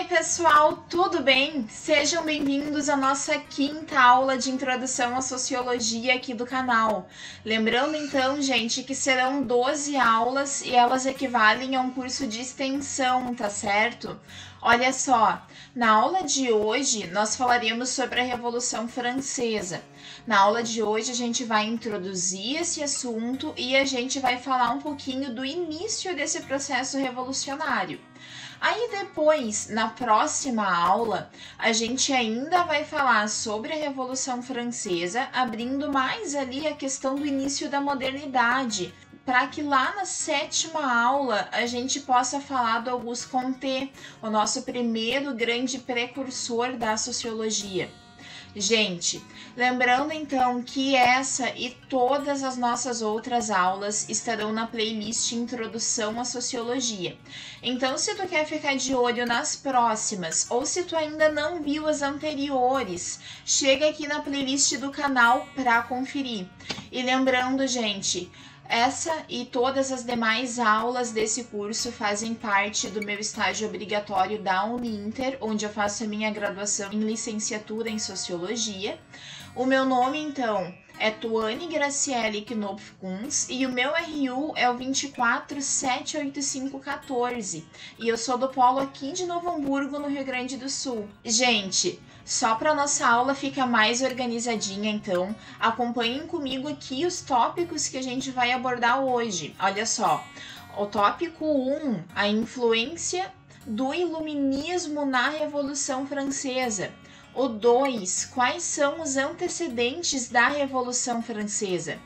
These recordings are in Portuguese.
pessoal, tudo bem? Sejam bem-vindos à nossa quinta aula de introdução à sociologia aqui do canal. Lembrando então, gente, que serão 12 aulas e elas equivalem a um curso de extensão, tá certo? Olha só, na aula de hoje nós falaremos sobre a Revolução Francesa. Na aula de hoje a gente vai introduzir esse assunto e a gente vai falar um pouquinho do início desse processo revolucionário. Aí depois, na próxima aula, a gente ainda vai falar sobre a Revolução Francesa, abrindo mais ali a questão do início da modernidade, para que lá na sétima aula a gente possa falar do Auguste Comte, o nosso primeiro grande precursor da sociologia. Gente, lembrando então que essa e todas as nossas outras aulas estarão na playlist Introdução à Sociologia. Então, se tu quer ficar de olho nas próximas ou se tu ainda não viu as anteriores, chega aqui na playlist do canal para conferir. E lembrando, gente, essa e todas as demais aulas desse curso fazem parte do meu estágio obrigatório da Uninter, onde eu faço a minha graduação em licenciatura em Sociologia. O meu nome, então, é Tuane Graciele Knopf Kunz e o meu RU é o 2478514 e eu sou do polo aqui de Novo Hamburgo, no Rio Grande do Sul. Gente, só para nossa aula ficar mais organizadinha, então, acompanhem comigo aqui os tópicos que a gente vai abordar hoje. Olha só, o tópico 1, a influência do iluminismo na Revolução Francesa. O 2, quais são os antecedentes da Revolução Francesa?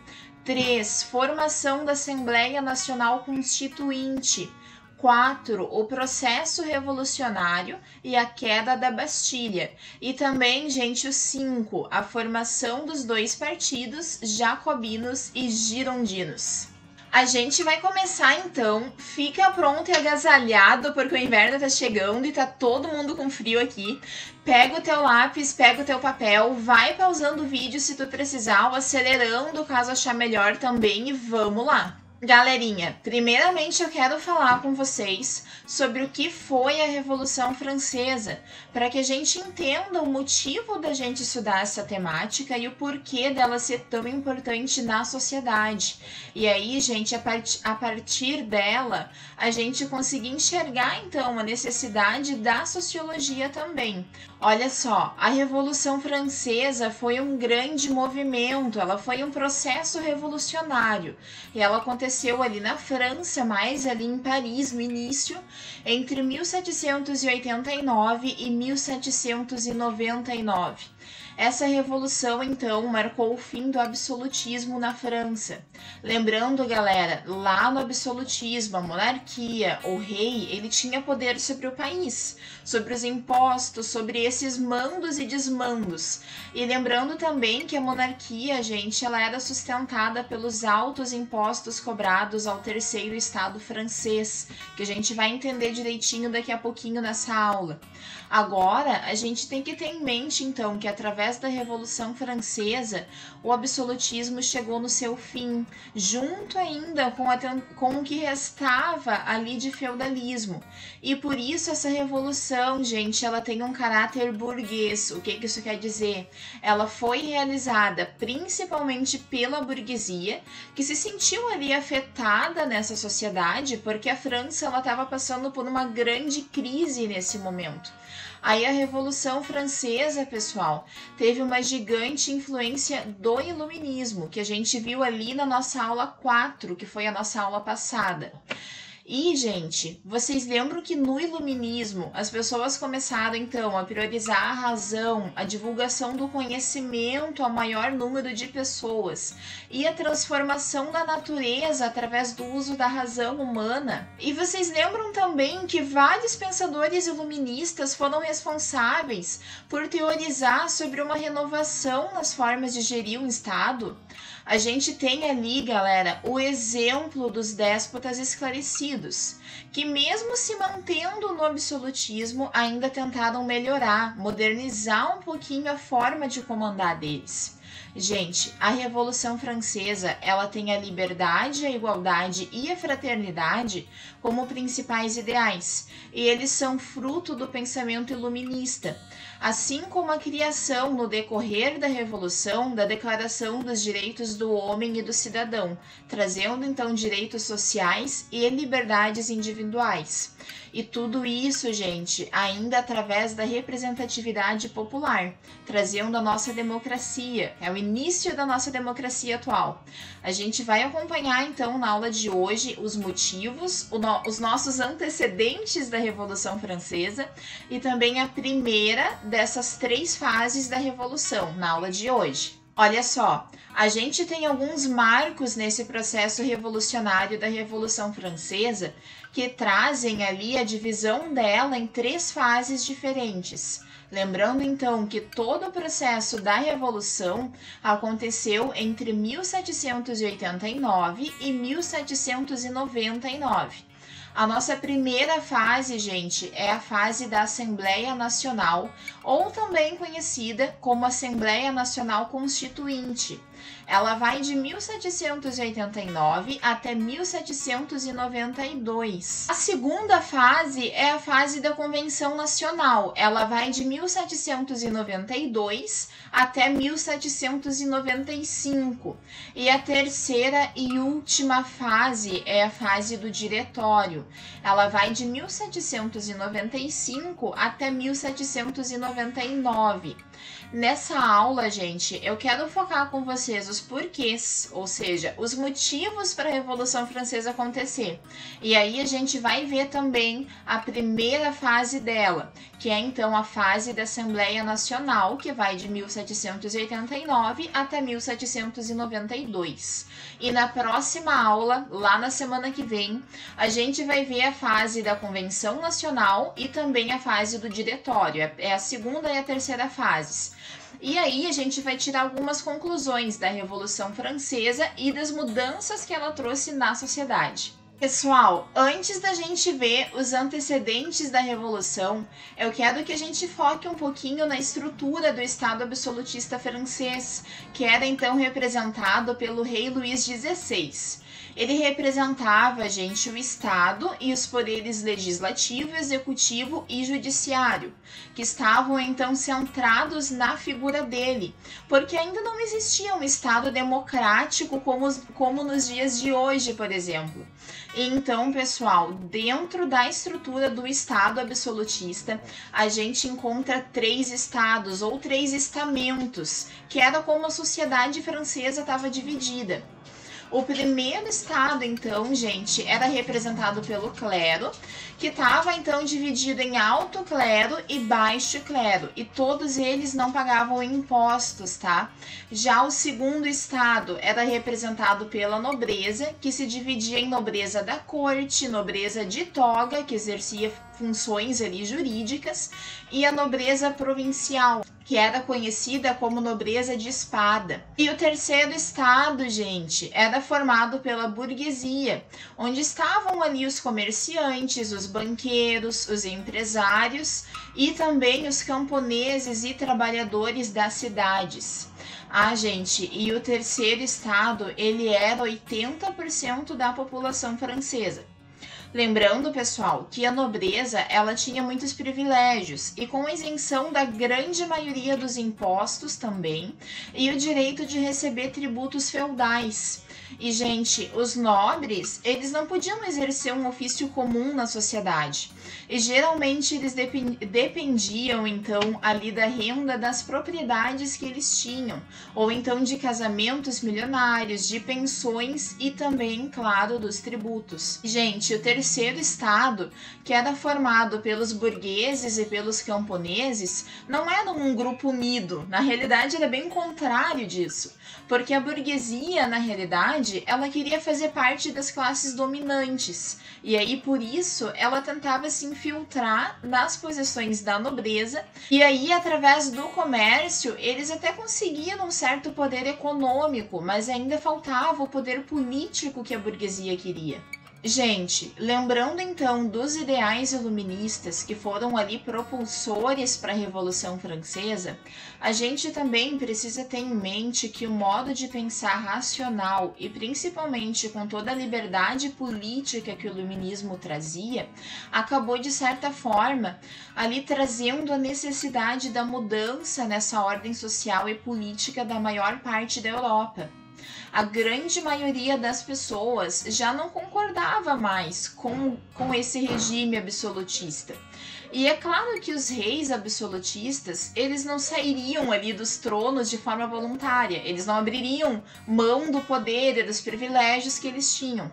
3, formação da Assembleia Nacional Constituinte. 4, o processo revolucionário e a queda da Bastilha. E também, gente, o 5, a formação dos dois partidos, jacobinos e girondinos. A gente vai começar então, fica pronto e agasalhado porque o inverno tá chegando e tá todo mundo com frio aqui. Pega o teu lápis, pega o teu papel, vai pausando o vídeo se tu precisar ou acelerando caso achar melhor também e vamos lá. Galerinha, primeiramente eu quero falar com vocês sobre o que foi a Revolução Francesa, para que a gente entenda o motivo da gente estudar essa temática e o porquê dela ser tão importante na sociedade. E aí, gente, a partir dela, a gente conseguir enxergar então a necessidade da sociologia também. Olha só, a Revolução Francesa foi um grande movimento, ela foi um processo revolucionário e ela aconteceu ali na França, mais ali em Paris no início, entre 1789 e 1799. Essa revolução, então, marcou o fim do absolutismo na França. Lembrando, galera, lá no absolutismo, a monarquia, o rei, ele tinha poder sobre o país, sobre os impostos, sobre esses mandos e desmandos. E lembrando também que a monarquia, gente, ela era sustentada pelos altos impostos cobrados ao terceiro estado francês, que a gente vai entender direitinho daqui a pouquinho nessa aula. Agora, a gente tem que ter em mente, então, que através da Revolução Francesa, o absolutismo chegou no seu fim, junto ainda com o que restava ali de feudalismo. E por isso essa revolução, gente, ela tem um caráter burguês. O que isso quer dizer? Ela foi realizada principalmente pela burguesia, que se sentiu ali afetada nessa sociedade, porque a França ela estava passando por uma grande crise nesse momento. Aí a Revolução Francesa, pessoal, teve uma gigante influência do iluminismo, que a gente viu ali na nossa aula 4, que foi a nossa aula passada. E, gente, vocês lembram que no iluminismo as pessoas começaram, então, a priorizar a razão, a divulgação do conhecimento ao maior número de pessoas e a transformação da natureza através do uso da razão humana? E vocês lembram também que vários pensadores iluministas foram responsáveis por teorizar sobre uma renovação nas formas de gerir um Estado? A gente tem ali, galera, o exemplo dos déspotas esclarecidos, que mesmo se mantendo no absolutismo, ainda tentaram melhorar, modernizar um pouquinho a forma de comandar deles. Gente, a Revolução Francesa, ela tem a liberdade, a igualdade e a fraternidade como principais ideais, e eles são fruto do pensamento iluminista, assim como a criação no decorrer da Revolução da Declaração dos Direitos do Homem e do Cidadão, trazendo então direitos sociais e liberdades individuais. E tudo isso, gente, ainda através da representatividade popular, trazendo a nossa democracia, é o início da nossa democracia atual. A gente vai acompanhar então na aula de hoje os motivos, os nossos antecedentes da Revolução Francesa e também a primeira dessas 3 fases da Revolução na aula de hoje. Olha só, a gente tem alguns marcos nesse processo revolucionário da Revolução Francesa que trazem ali a divisão dela em 3 fases diferentes. Lembrando então que todo o processo da Revolução aconteceu entre 1789 e 1799. A nossa primeira fase, gente, é a fase da Assembleia Nacional, ou também conhecida como Assembleia Nacional Constituinte. Ela vai de 1789 até 1792. A segunda fase é a fase da Convenção Nacional. Ela vai de 1792 até 1795. E a terceira e última fase é a fase do Diretório. Ela vai de 1795 até 1799. Nessa aula, gente, eu quero focar com vocês os porquês, ou seja, os motivos para a Revolução Francesa acontecer. E aí a gente vai ver também a primeira fase dela, que é então a fase da Assembleia Nacional, que vai de 1789 até 1792. E na próxima aula, lá na semana que vem, a gente vai ver a fase da Convenção Nacional e também a fase do Diretório. É a segunda e a terceira fases. E aí a gente vai tirar algumas conclusões da Revolução Francesa e das mudanças que ela trouxe na sociedade. Pessoal, antes da gente ver os antecedentes da Revolução, eu quero que a gente foque um pouquinho na estrutura do Estado absolutista francês, que era então representado pelo rei Luís XVI. Ele representava, gente, o Estado e os poderes legislativo, executivo e judiciário, que estavam então centrados na figura dele, porque ainda não existia um Estado democrático como nos dias de hoje, por exemplo. E então, pessoal, dentro da estrutura do Estado absolutista, a gente encontra 3 estados ou 3 estamentos, que era como a sociedade francesa estava dividida. O primeiro estado, então, gente, era representado pelo clero, que estava, então, dividido em alto clero e baixo clero, e todos eles não pagavam impostos, tá? Já o segundo estado era representado pela nobreza, que se dividia em nobreza da corte, nobreza de toga, que exercia funções ali jurídicas, e a nobreza provincial, que era conhecida como nobreza de espada. E o terceiro estado, gente, era formado pela burguesia, onde estavam ali os comerciantes, os banqueiros, os empresários e também os camponeses e trabalhadores das cidades. Ah, gente, e o terceiro estado, ele era 80% da população francesa. Lembrando, pessoal, que a nobreza ela tinha muitos privilégios e com isenção da grande maioria dos impostos também e o direito de receber tributos feudais. E, gente, os nobres, eles não podiam exercer um ofício comum na sociedade. E geralmente eles dependiam, então, ali da renda das propriedades que eles tinham. Ou então de casamentos milionários, de pensões e também, claro, dos tributos. Gente, o terceiro estado, que era formado pelos burgueses e pelos camponeses, não era um grupo unido. Na realidade, era bem o contrário disso. Porque a burguesia, na realidade, ela queria fazer parte das classes dominantes. E aí, por isso, ela tentava se infiltrar nas posições da nobreza. E aí, através do comércio, eles até conseguiam um certo poder econômico, mas ainda faltava o poder político que a burguesia queria. Gente, lembrando então dos ideais iluministas que foram ali propulsores para a Revolução Francesa, a gente também precisa ter em mente que o modo de pensar racional e principalmente com toda a liberdade política que o iluminismo trazia, acabou de certa forma ali trazendo a necessidade da mudança nessa ordem social e política da maior parte da Europa. A grande maioria das pessoas já não concordava mais com esse regime absolutista. E é claro que os reis absolutistas, eles não sairiam ali dos tronos de forma voluntária, eles não abririam mão do poder e dos privilégios que eles tinham.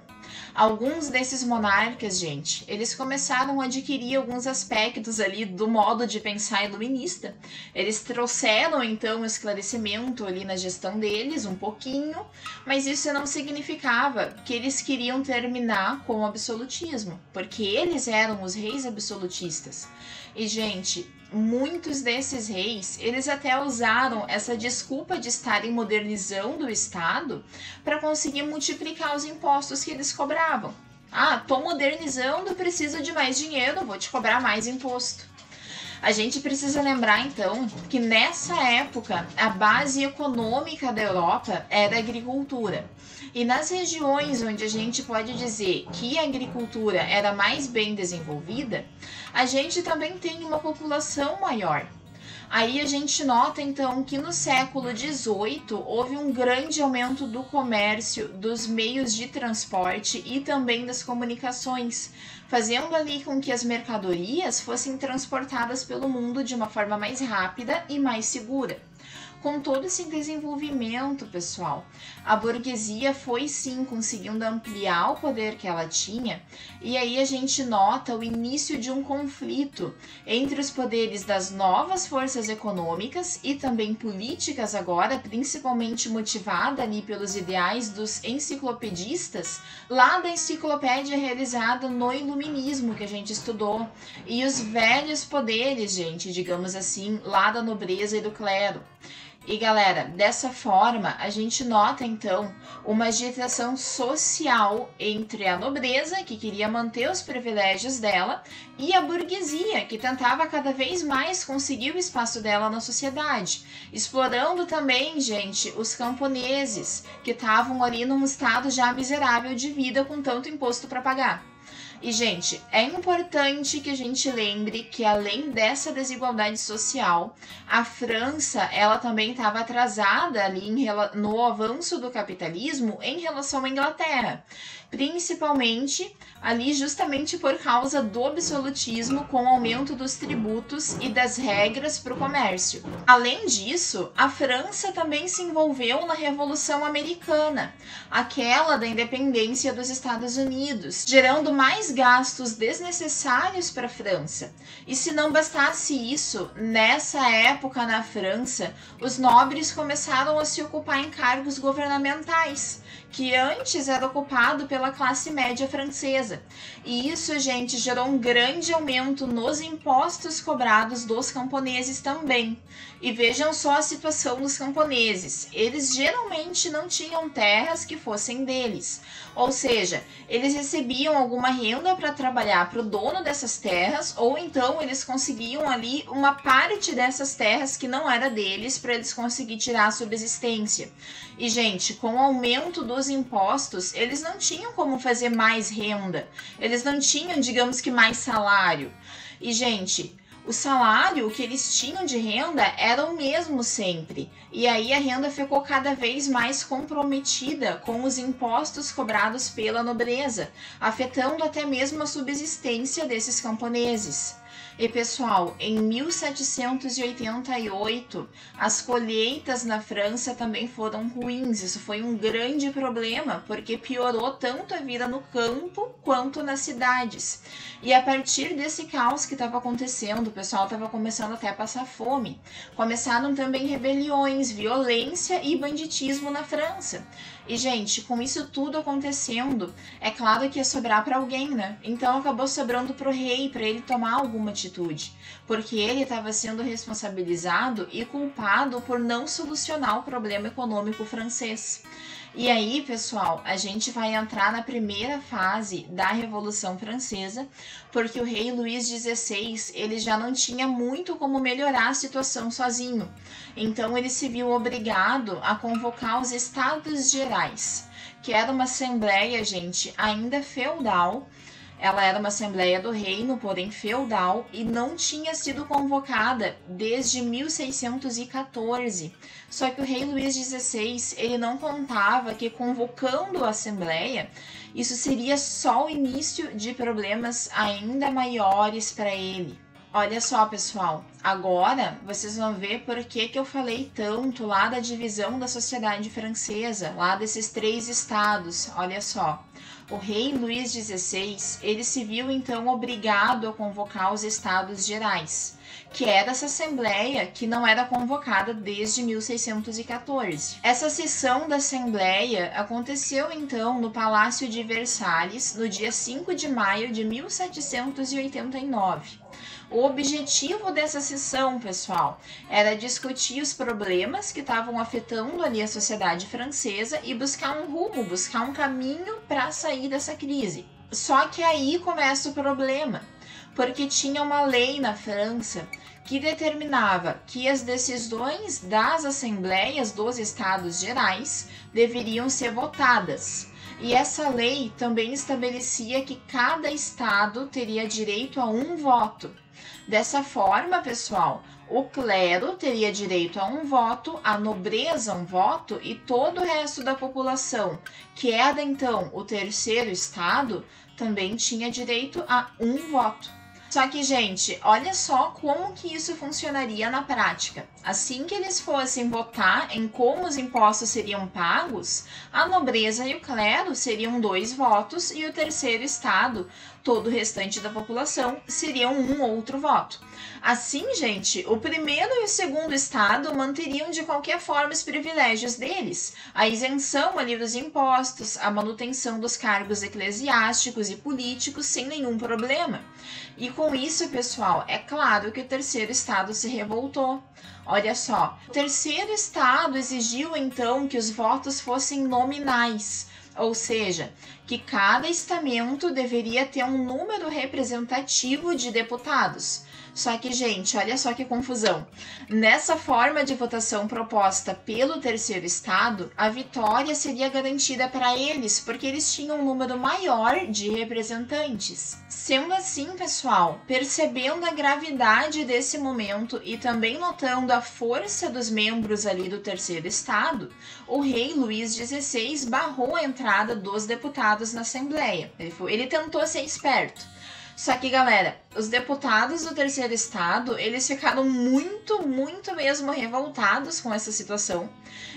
Alguns desses monarcas, gente, eles começaram a adquirir alguns aspectos ali do modo de pensar iluminista. Eles trouxeram então o esclarecimento ali na gestão deles, um pouquinho, mas isso não significava que eles queriam terminar com o absolutismo, porque eles eram os reis absolutistas. E, gente, muitos desses reis, eles até usaram essa desculpa de estarem modernizando o Estado para conseguir multiplicar os impostos que eles cobravam. Ah, tô modernizando, preciso de mais dinheiro, vou te cobrar mais imposto. A gente precisa lembrar, então, que nessa época a base econômica da Europa era a agricultura. E nas regiões onde a gente pode dizer que a agricultura era mais bem desenvolvida, a gente também tem uma população maior. Aí a gente nota então que no século XVIII houve um grande aumento do comércio, dos meios de transporte e também das comunicações, fazendo ali com que as mercadorias fossem transportadas pelo mundo de uma forma mais rápida e mais segura. Com todo esse desenvolvimento, pessoal, a burguesia foi sim conseguindo ampliar o poder que ela tinha, e aí a gente nota o início de um conflito entre os poderes das novas forças econômicas e também políticas agora, principalmente motivada ali pelos ideais dos enciclopedistas, lá da enciclopédia realizada no Iluminismo que a gente estudou, e os velhos poderes, gente, digamos assim, lá da nobreza e do clero. E galera, dessa forma a gente nota então uma agitação social entre a nobreza, que queria manter os privilégios dela, e a burguesia, que tentava cada vez mais conseguir o espaço dela na sociedade, explorando também, gente, os camponeses, que estavam ali num estado já miserável de vida com tanto imposto para pagar. E, gente, é importante que a gente lembre que, além dessa desigualdade social, a França, ela também estava atrasada ali no avanço do capitalismo em relação à Inglaterra, principalmente ali justamente por causa do absolutismo com o aumento dos tributos e das regras para o comércio. Além disso, a França também se envolveu na Revolução Americana, aquela da independência dos Estados Unidos, gerando mais gastos desnecessários para a França. E se não bastasse isso, nessa época na França, os nobres começaram a se ocupar em cargos governamentais, que antes era ocupado pela classe média francesa. E isso, gente, gerou um grande aumento nos impostos cobrados dos camponeses também. E vejam só a situação dos camponeses. Eles geralmente não tinham terras que fossem deles. Ou seja, eles recebiam alguma renda para trabalhar para o dono dessas terras, ou então eles conseguiam ali uma parte dessas terras que não era deles para eles conseguirem tirar a subsistência. E, gente, com o aumento dos impostos, eles não tinham como fazer mais renda. Eles não tinham, digamos que, mais salário. E, gente, o salário, o que eles tinham de renda era o mesmo sempre. E aí a renda ficou cada vez mais comprometida com os impostos cobrados pela nobreza, afetando até mesmo a subsistência desses camponeses. E pessoal, em 1788, as colheitas na França também foram ruins. Isso foi um grande problema, porque piorou tanto a vida no campo quanto nas cidades. E a partir desse caos que estava acontecendo, o pessoal estava começando até a passar fome. Começaram também rebeliões, violência e banditismo na França. E, gente, com isso tudo acontecendo, é claro que ia sobrar para alguém, né? Então acabou sobrando pro rei, para ele tomar alguma atitude, porque ele estava sendo responsabilizado e culpado por não solucionar o problema econômico francês. E aí, pessoal, a gente vai entrar na primeira fase da Revolução Francesa, porque o rei Luís XVI, ele já não tinha muito como melhorar a situação sozinho. Então ele se viu obrigado a convocar os Estados Gerais, que era uma assembleia, gente, ainda feudal. Ela era uma assembleia do reino, porém feudal, e não tinha sido convocada desde 1614. Só que o rei Luís XVI, ele não contava que convocando a assembleia, isso seria só o início de problemas ainda maiores para ele. Olha só, pessoal, agora vocês vão ver por que eu falei tanto lá da divisão da sociedade francesa, lá desses 3 estados. Olha só, o rei Luís XVI, ele se viu então obrigado a convocar os Estados Gerais, que era essa assembleia que não era convocada desde 1614. Essa sessão da assembleia aconteceu então no Palácio de Versalhes, no dia 5 de maio de 1789. O objetivo dessa sessão, pessoal, era discutir os problemas que estavam afetando ali a sociedade francesa e buscar um rumo, buscar um caminho para sair dessa crise. Só que aí começa o problema, porque tinha uma lei na França que determinava que as decisões das assembleias dos Estados Gerais deveriam ser votadas. E essa lei também estabelecia que cada estado teria direito a um voto. Dessa forma, pessoal, o clero teria direito a um voto, a nobreza um voto e todo o resto da população, que era então o terceiro estado, também tinha direito a um voto. Só que, gente, olha só como que isso funcionaria na prática. Assim que eles fossem votar em como os impostos seriam pagos, a nobreza e o clero seriam 2 votos e o terceiro estado, todo o restante da população, seriam um outro voto. Assim, gente, o primeiro e o segundo estado manteriam de qualquer forma os privilégios deles, a isenção ali dos impostos, a manutenção dos cargos eclesiásticos e políticos sem nenhum problema. E com isso, pessoal, é claro que o terceiro estado se revoltou. Olha só, o terceiro estado exigiu então que os votos fossem nominais, ou seja, que cada estamento deveria ter um número representativo de deputados. Só que, gente, olha só que confusão. Nessa forma de votação proposta pelo terceiro estado, a vitória seria garantida para eles, porque eles tinham um número maior de representantes. Sendo assim, pessoal, percebendo a gravidade desse momento e também notando a força dos membros ali do terceiro estado, o rei Luís XVI barrou a entrada dos deputados na Assembleia. Ele tentou ser esperto. Só que, galera, os deputados do terceiro estado, eles ficaram muito mesmo revoltados com essa situação.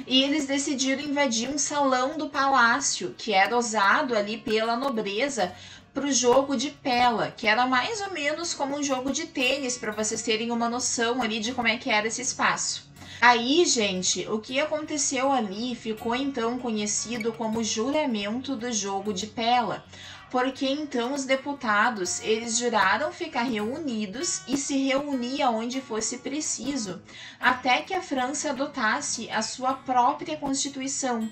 E eles decidiram invadir um salão do palácio, que era usado ali pela nobreza para o jogo de pela, que era mais ou menos como um jogo de tênis, para vocês terem uma noção ali de como é que era esse espaço. Aí, gente, o que aconteceu ali ficou então conhecido como juramento do jogo de pela, porque então os deputados, eles juraram ficar reunidos e se reunir aonde fosse preciso, até que a França adotasse a sua própria Constituição.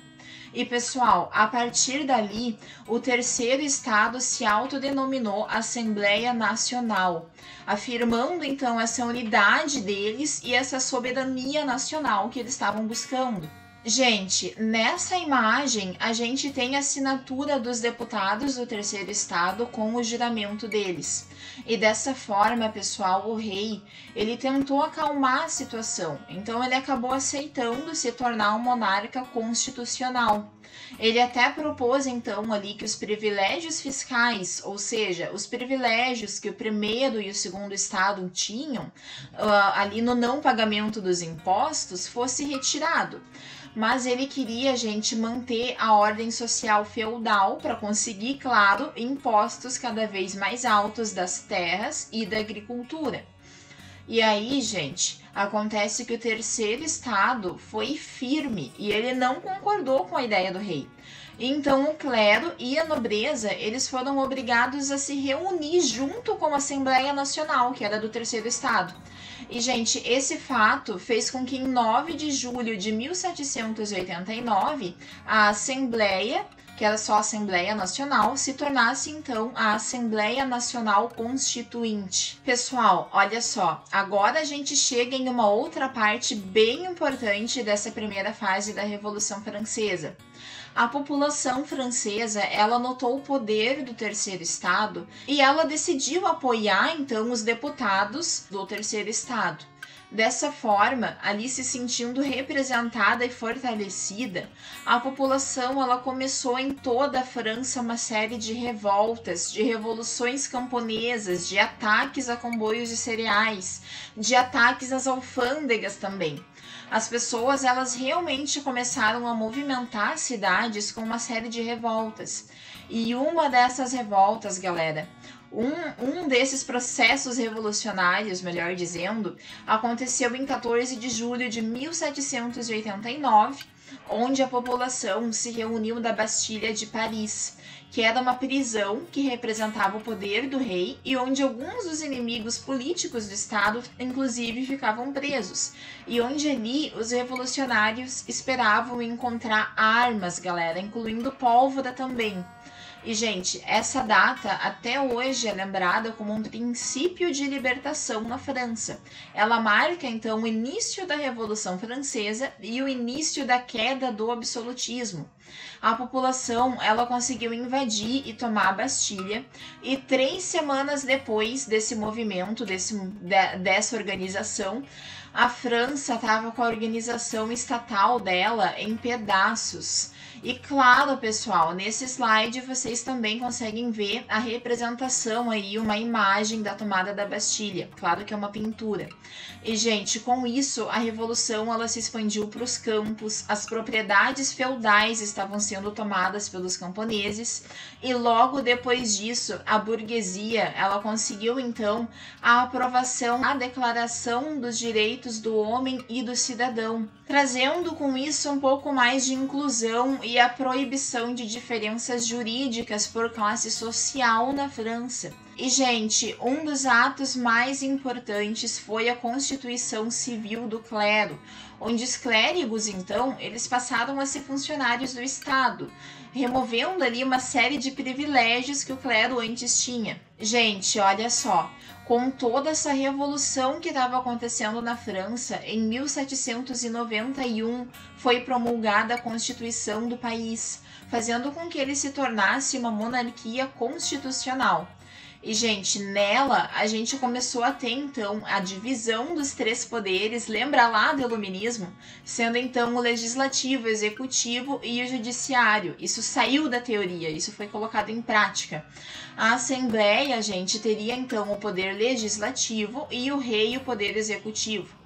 E, pessoal, a partir dali, o terceiro estado se autodenominou Assembleia Nacional, afirmando então essa unidade deles e essa soberania nacional que eles estavam buscando. Gente, nessa imagem a gente tem a assinatura dos deputados do terceiro estado com o juramento deles. E dessa forma, pessoal, o rei, ele tentou acalmar a situação. Então ele acabou aceitando se tornar um monarca constitucional. Ele até propôs então ali que os privilégios fiscais, ou seja, os privilégios que o primeiro e o segundo estado tinham ali no não pagamento dos impostos fosse retirado. Mas ele queria, gente, manter a ordem social feudal para conseguir, claro, impostos cada vez mais altos das terras e da agricultura. E aí, gente, acontece que o terceiro estado foi firme e ele não concordou com a ideia do rei. Então o clero e a nobreza, eles foram obrigados a se reunir junto com a Assembleia Nacional, que era do Terceiro Estado. E, gente, esse fato fez com que em 9 de julho de 1789, a Assembleia, que era só a Assembleia Nacional, se tornasse então a Assembleia Nacional Constituinte. Pessoal, olha só, agora a gente chega em uma outra parte bem importante dessa primeira fase da Revolução Francesa. A população francesa, ela notou o poder do Terceiro Estado e ela decidiu apoiar então os deputados do Terceiro Estado. Dessa forma, ali se sentindo representada e fortalecida, a população ela começou em toda a França uma série de revoltas, de revoluções camponesas, de ataques a comboios de cereais, de ataques às alfândegas também. As pessoas elas realmente começaram a movimentar as cidades com uma série de revoltas. E uma dessas revoltas, galera, um desses processos revolucionários, melhor dizendo, aconteceu em 14 de julho de 1789, onde a população se reuniu na Bastilha de Paris, que era uma prisão que representava o poder do rei e onde alguns dos inimigos políticos do Estado, inclusive, ficavam presos. E onde ali os revolucionários esperavam encontrar armas, galera, incluindo pólvora também. E, gente, essa data até hoje é lembrada como um princípio de libertação na França. Ela marca, então, o início da Revolução Francesa e o início da queda do absolutismo. A população, ela conseguiu invadir e tomar a Bastilha, e 3 semanas depois desse movimento, dessa organização, a França estava com a organização estatal dela em pedaços. E claro, pessoal, nesse slide vocês também conseguem ver a representação aí, uma imagem da tomada da Bastilha. Claro que é uma pintura. E, gente, com isso, a Revolução ela se expandiu para os campos, as propriedades feudais estavam sendo tomadas pelos camponeses, e logo depois disso, a burguesia ela conseguiu, então, a aprovação da Declaração dos Direitos do Homem e do Cidadão, trazendo com isso um pouco mais de inclusão e a proibição de diferenças jurídicas por classe social na França. E, gente, um dos atos mais importantes foi a Constituição Civil do Clero, onde os clérigos, então, eles passaram a ser funcionários do Estado, removendo ali uma série de privilégios que o clero antes tinha. Gente, olha só, com toda essa revolução que estava acontecendo na França, em 1791 foi promulgada a Constituição do país, fazendo com que ele se tornasse uma monarquia constitucional. E, gente, nela a gente começou a ter, então, a divisão dos 3 poderes, lembra lá do iluminismo? Sendo, então, o legislativo, o executivo e o judiciário. Isso saiu da teoria, isso foi colocado em prática. A Assembleia, gente, teria, então, o poder legislativo e o rei o poder executivo.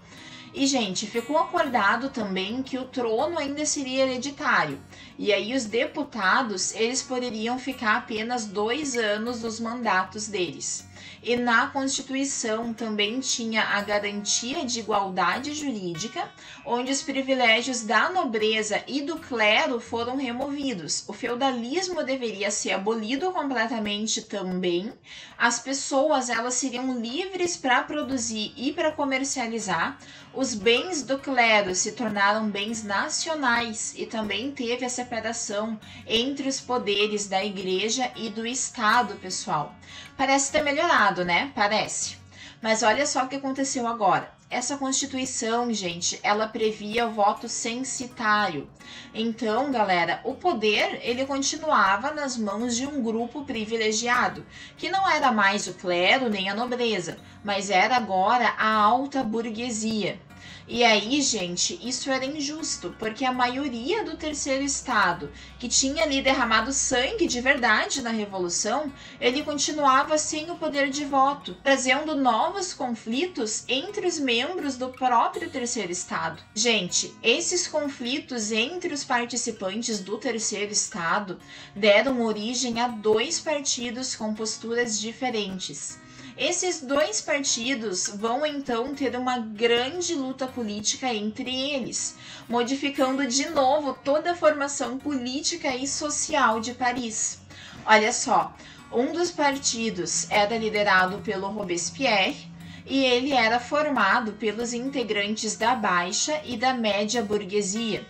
E, gente, ficou acordado também que o trono ainda seria hereditário. E aí os deputados, eles poderiam ficar apenas 2 anos dos mandatos deles. E na Constituição também tinha a garantia de igualdade jurídica, onde os privilégios da nobreza e do clero foram removidos. O feudalismo deveria ser abolido completamente também. As pessoas, elas seriam livres para produzir e para comercializar. Os bens do clero se tornaram bens nacionais e também teve a separação entre os poderes da igreja e do Estado, pessoal. Parece ter melhorado, né? Parece. Mas olha só o que aconteceu agora. Essa Constituição, gente, ela previa o voto censitário. Então, galera, o poder, ele continuava nas mãos de um grupo privilegiado, que não era mais o clero nem a nobreza, mas era agora a alta burguesia. E aí, gente, isso era injusto, porque a maioria do Terceiro Estado, que tinha ali derramado sangue de verdade na Revolução, ele continuava sem o poder de voto, trazendo novos conflitos entre os membros do próprio Terceiro Estado. Gente, esses conflitos entre os participantes do Terceiro Estado deram origem a 2 partidos com posturas diferentes. Esses dois partidos vão então ter uma grande luta política entre eles, modificando de novo toda a formação política e social de Paris. Olha só, um dos partidos era liderado pelo Robespierre e ele era formado pelos integrantes da baixa e da média burguesia.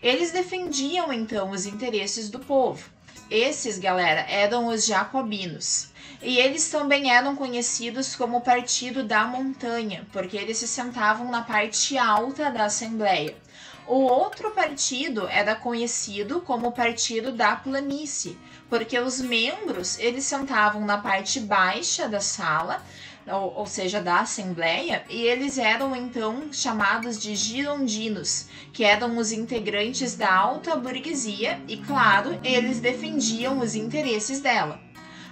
Eles defendiam então os interesses do povo. Esses, galera, eram os jacobinos. E eles também eram conhecidos como o Partido da Montanha, porque eles se sentavam na parte alta da Assembleia. O outro partido era conhecido como o Partido da Planície, porque os membros eles sentavam na parte baixa da sala, ou seja, da Assembleia, e eles eram então chamados de girondinos, que eram os integrantes da alta burguesia e, claro, eles defendiam os interesses dela.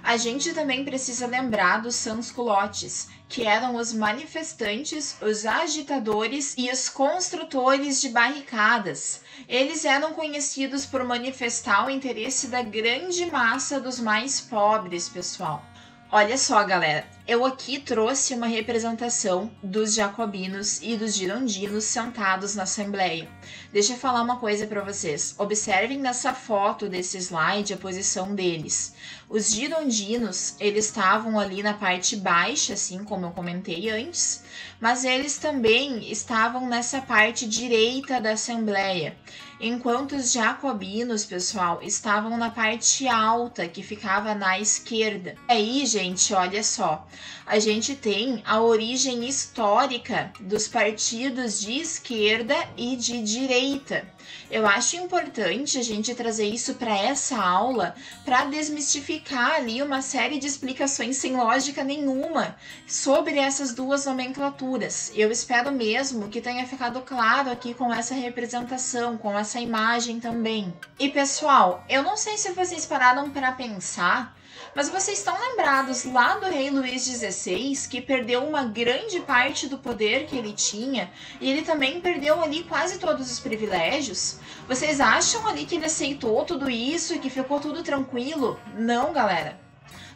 A gente também precisa lembrar dos sans-culottes, que eram os manifestantes, os agitadores e os construtores de barricadas. Eles eram conhecidos por manifestar o interesse da grande massa dos mais pobres, pessoal. Olha só, galera, eu aqui trouxe uma representação dos jacobinos e dos girondinos sentados na Assembleia. Deixa eu falar uma coisa para vocês. Observem nessa foto desse slide a posição deles. Os girondinos, eles estavam ali na parte baixa, assim como eu comentei antes, mas eles também estavam nessa parte direita da Assembleia, enquanto os jacobinos, pessoal, estavam na parte alta, que ficava na esquerda. Aí, gente, olha só, a gente tem a origem histórica dos partidos de esquerda e de direita. Eu acho importante a gente trazer isso para essa aula para desmistificar ali uma série de explicações sem lógica nenhuma sobre essas duas nomenclaturas. Eu espero mesmo que tenha ficado claro aqui com essa representação, com essa imagem também. E pessoal, eu não sei se vocês pararam para pensar, mas vocês estão lembrados lá do rei Luís XVI, que perdeu uma grande parte do poder que ele tinha, e ele também perdeu ali quase todos os privilégios? Vocês acham ali que ele aceitou tudo isso e que ficou tudo tranquilo? Não, galera.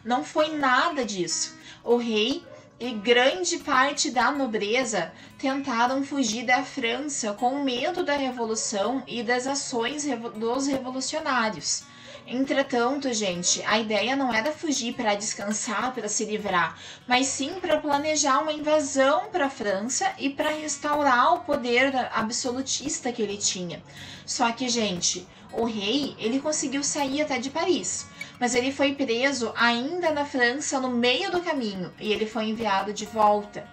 Não foi nada disso. O rei e grande parte da nobreza tentaram fugir da França com medo da revolução e das ações dos revolucionários. Entretanto, gente, a ideia não era fugir para descansar, para se livrar, mas sim para planejar uma invasão para a França e para restaurar o poder absolutista que ele tinha. Só que, gente, o rei, ele conseguiu sair até de Paris, mas ele foi preso ainda na França no meio do caminho e ele foi enviado de volta.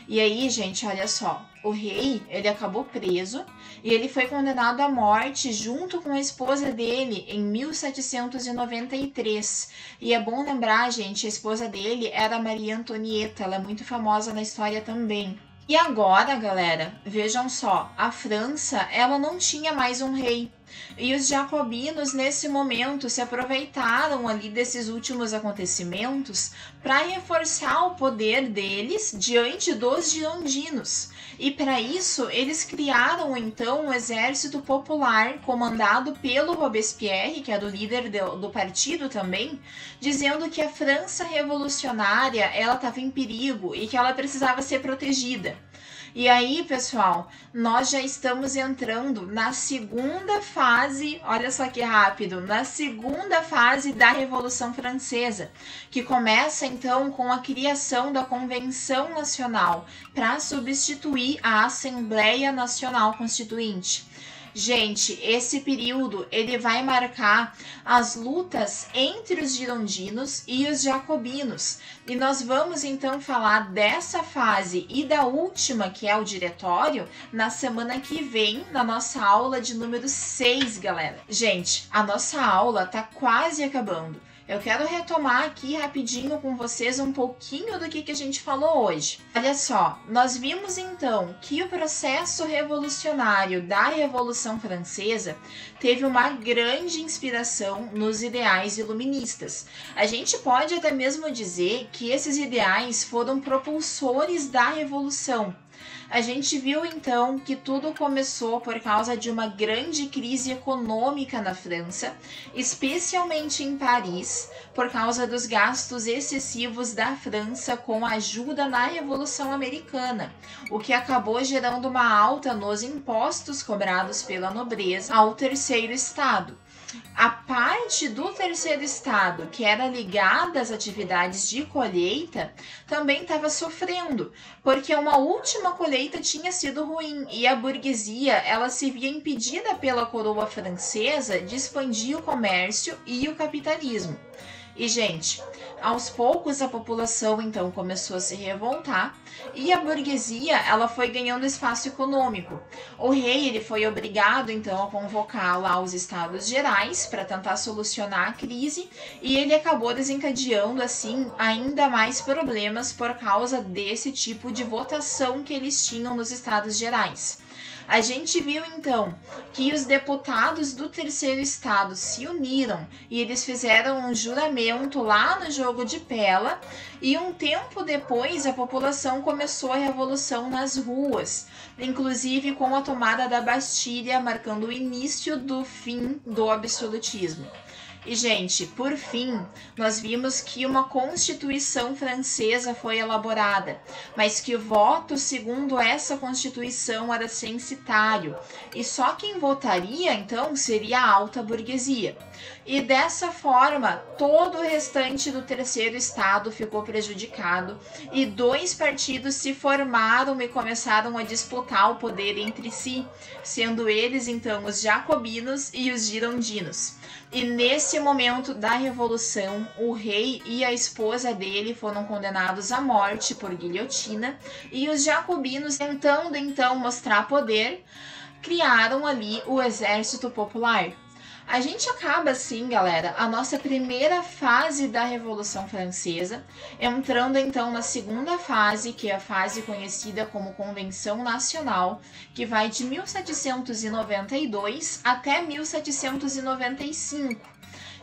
E aí, gente, olha só, o rei, ele acabou preso e ele foi condenado à morte junto com a esposa dele em 1793. E é bom lembrar, gente, a esposa dele era Maria Antonieta, ela é muito famosa na história também. E agora, galera, vejam só, a França, ela não tinha mais um rei. E os jacobinos, nesse momento, se aproveitaram ali desses últimos acontecimentos para reforçar o poder deles diante dos girondinos. E para isso, eles criaram então um exército popular comandado pelo Robespierre, que era o líder do partido também, dizendo que a França revolucionária ela estava em perigo e que ela precisava ser protegida. E aí, pessoal, nós já estamos entrando na segunda fase, olha só que rápido, na segunda fase da Revolução Francesa, que começa então com a criação da Convenção Nacional para substituir a Assembleia Nacional Constituinte. Gente, esse período ele vai marcar as lutas entre os girondinos e os jacobinos. E nós vamos então falar dessa fase e da última, que é o diretório, na semana que vem, na nossa aula de número 6, galera. Gente, a nossa aula tá quase acabando. Eu quero retomar aqui rapidinho com vocês um pouquinho do que a gente falou hoje. Olha só, nós vimos então que o processo revolucionário da Revolução Francesa teve uma grande inspiração nos ideais iluministas. A gente pode até mesmo dizer que esses ideais foram propulsores da Revolução. A gente viu então que tudo começou por causa de uma grande crise econômica na França, especialmente em Paris, por causa dos gastos excessivos da França com a ajuda na Revolução Americana, o que acabou gerando uma alta nos impostos cobrados pela nobreza ao terceiro estado. A parte do terceiro estado, que era ligada às atividades de colheita, também estava sofrendo, porque uma última colheita tinha sido ruim e a burguesia ela se via impedida pela coroa francesa de expandir o comércio e o capitalismo. E, gente, aos poucos a população então começou a se revoltar e a burguesia ela foi ganhando espaço econômico. O rei ele foi obrigado então a convocar lá os estados gerais para tentar solucionar a crise e ele acabou desencadeando assim ainda mais problemas por causa desse tipo de votação que eles tinham nos estados gerais. A gente viu então que os deputados do terceiro estado se uniram e eles fizeram um juramento lá no jogo de Pella e um tempo depois a população começou a revolução nas ruas, inclusive com a tomada da Bastilha, marcando o início do fim do absolutismo. E, gente, por fim, nós vimos que uma Constituição francesa foi elaborada, mas que o voto segundo essa Constituição era censitário, e só quem votaria, então, seria a alta burguesia. E dessa forma, todo o restante do terceiro estado ficou prejudicado, e dois partidos se formaram e começaram a disputar o poder entre si, sendo eles, então, os jacobinos e os girondinos. E nesse momento da revolução, o rei e a esposa dele foram condenados à morte por guilhotina e os jacobinos, tentando então mostrar poder, criaram ali o Exército Popular. A gente acaba assim, galera, a nossa primeira fase da Revolução Francesa, entrando então na segunda fase, que é a fase conhecida como Convenção Nacional, que vai de 1792 até 1795.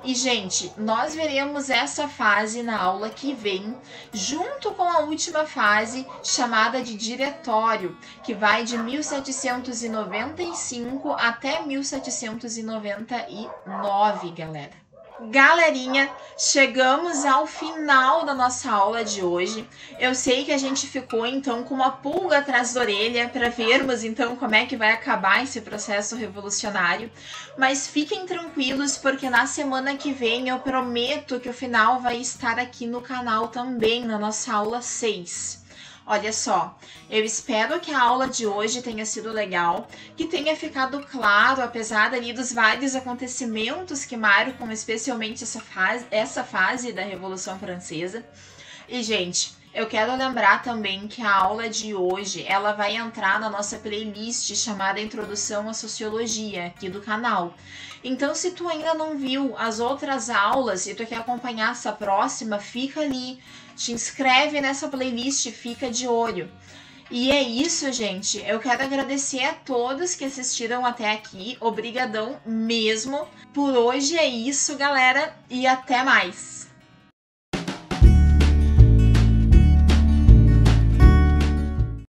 E, gente, nós veremos essa fase na aula que vem, junto com a última fase, chamada de Diretório, que vai de 1795 até 1799, galera. Galerinha, chegamos ao final da nossa aula de hoje. Eu sei que a gente ficou então com uma pulga atrás da orelha para vermos então como é que vai acabar esse processo revolucionário, mas fiquem tranquilos porque na semana que vem eu prometo que o final vai estar aqui no canal também, na nossa aula 6. Olha só, eu espero que a aula de hoje tenha sido legal, que tenha ficado claro, apesar ali dos vários acontecimentos que marcam especialmente essa fase da Revolução Francesa. E, gente, eu quero lembrar também que a aula de hoje ela vai entrar na nossa playlist chamada Introdução à Sociologia, aqui do canal. Então, se tu ainda não viu as outras aulas e tu quer acompanhar essa próxima, fica ali, te inscreve nessa playlist, fica de olho. E é isso, gente. Eu quero agradecer a todos que assistiram até aqui. Obrigadão mesmo. Por hoje é isso, galera, e até mais.